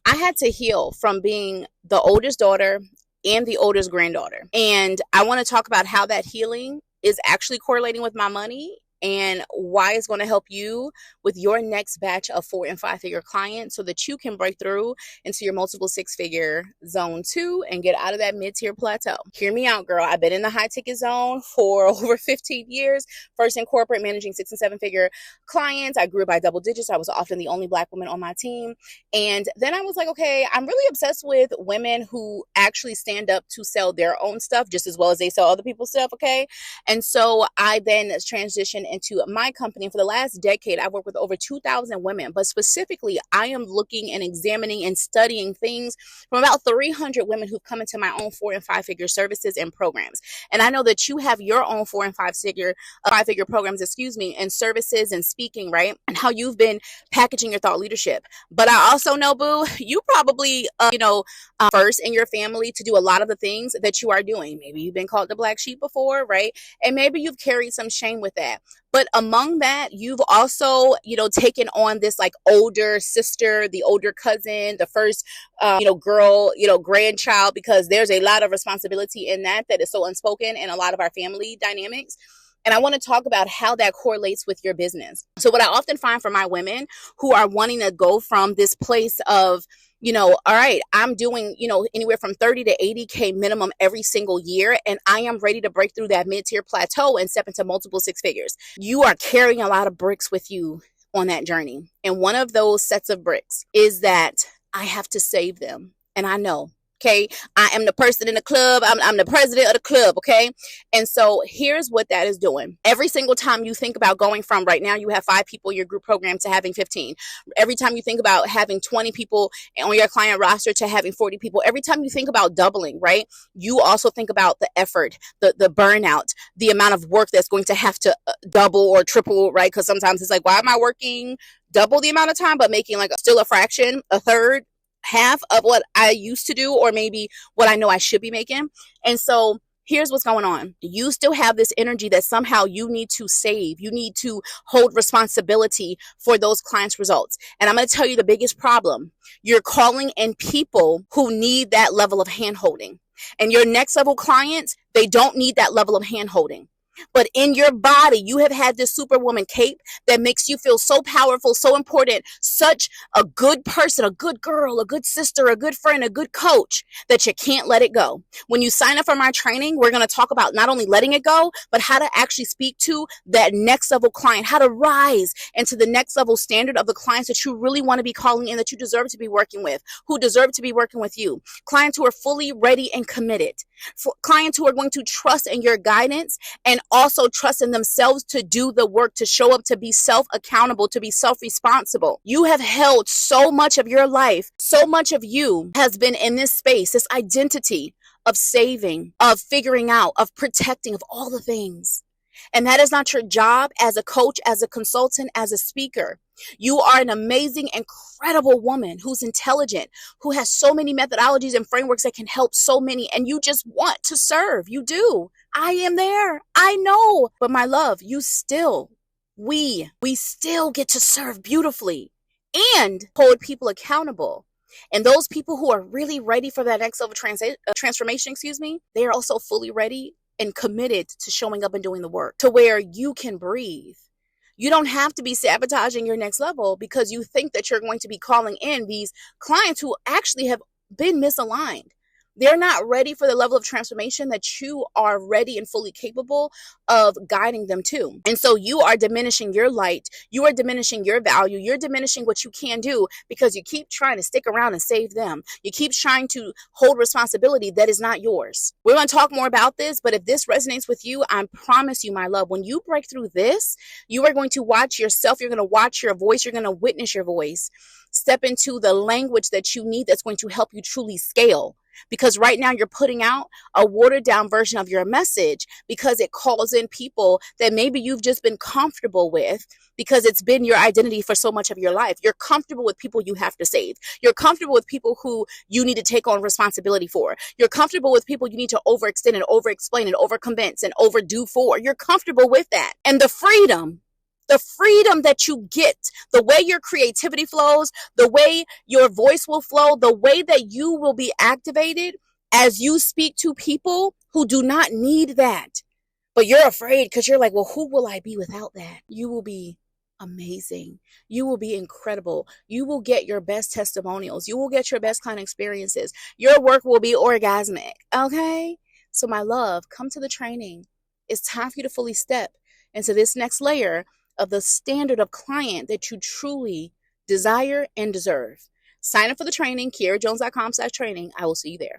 I had to heal from being the oldest daughter and the oldest granddaughter. And I want to talk about how that healing is actually correlating with my money and why it's going to help you with your next batch of 4 and 5 figure clients so that you can break through into your multiple 6 figure zone 2 and get out of that mid-tier plateau. Hear me out, girl. I've been in the high ticket zone for over 15 years, first in corporate, managing 6 and 7 figure clients. I grew by double digits. I was often the only Black woman on my team. And then I was like, okay, I'm really obsessed with women who actually stand up to sell their own stuff just as well as they sell other people's stuff, okay? And so I then transitioned into my company. And for the last decade, I've worked with over 2,000 women. But specifically, I am looking and examining and studying things from about 300 women who've come into my own 4 and 5 figure services and programs. And I know that you have your own 4 and 5 figure programs, and services and speaking, right? And how you've been packaging your thought leadership. But I also know, boo, you probably, first in your family to do a lot of the things that you are doing. Maybe you've been called the black sheep before, right? And maybe you've carried some shame with that. But among that, you've also, taken on this like older sister, the older cousin, the first, girl, grandchild, because there's a lot of responsibility in that is so unspoken in a lot of our family dynamics. And I want to talk about how that correlates with your business. So what I often find for my women who are wanting to go from this place of, all right, I'm doing, anywhere from 30 to 80K minimum every single year. And I am ready to break through that mid-tier plateau and step into multiple 6 figures. You are carrying a lot of bricks with you on that journey. And one of those sets of bricks is that I have to save them. And I know. Okay, I am the person in the club. I'm the president of the club. Okay, and so here's what that is doing. Every single time you think about going from right now, you have 5 people in your group program to having 15. Every time you think about having 20 people on your client roster to having 40 people. Every time you think about doubling, right? You also think about the effort, the burnout, the amount of work that's going to have to double or triple, right? Because sometimes it's like, why am I working double the amount of time but making like still a fraction, a third, half of what I used to do, or maybe what I know I should be making? And so here's what's going on. You still have this energy that somehow you need to save. You need to hold responsibility for those clients' results. And I'm going to tell you the biggest problem. You're calling in people who need that level of hand-holding. And your next level clients, they don't need that level of hand-holding. But in your body, you have had this superwoman cape that makes you feel so powerful, so important, such a good person, a good girl, a good sister, a good friend, a good coach, that you can't let it go. When you sign up for my training, we're going to talk about not only letting it go, but how to actually speak to that next level client, how to rise into the next level standard of the clients that you really want to be calling in, that you deserve to be working with, who deserve to be working with you. Clients who are fully ready and committed. For clients who are going to trust in your guidance and also trust in themselves to do the work, to show up, to be self-accountable, to be self-responsible. You have held so much of your life, so much of you has been in this space, this identity of saving, of figuring out, of protecting, of all the things. And that is not your job as a coach, as a consultant, as a speaker. You are an amazing, incredible woman who's intelligent, who has so many methodologies and frameworks that can help so many, and you just want to serve. You do. I am there. I know. But my love, we still get to serve beautifully and hold people accountable. And those people who are really ready for that next level transformation, they are also fully ready and committed to showing up and doing the work to where you can breathe. You don't have to be sabotaging your next level because you think that you're going to be calling in these clients who actually have been misaligned. They're not ready for the level of transformation that you are ready and fully capable of guiding them to. And so you are diminishing your light. You are diminishing your value. You're diminishing what you can do because you keep trying to stick around and save them. You keep trying to hold responsibility that is not yours. We're going to talk more about this, but if this resonates with you, I promise you, my love, when you break through this, you are going to watch yourself. You're going to watch your voice. You're going to witness your voice. Step into the language that you need that's going to help you truly scale. Because right now you're putting out a watered down version of your message because it calls in people that maybe you've just been comfortable with because it's been your identity for so much of your life. You're comfortable with people you have to save. You're comfortable with people who you need to take on responsibility for. You're comfortable with people you need to overextend and overexplain and overconvince and overdo for. You're comfortable with that. And the freedom The freedom that you get, the way your creativity flows, the way your voice will flow, the way that you will be activated as you speak to people who do not need that. But you're afraid because you're like, well, who will I be without that? You will be amazing. You will be incredible. You will get your best testimonials. You will get your best client experiences. Your work will be orgasmic. Okay? So my love, come to the training. It's time for you to fully step into this next layer of the standard of client that you truly desire and deserve. Sign up for the training, kiarajones.com/training. I will see you there.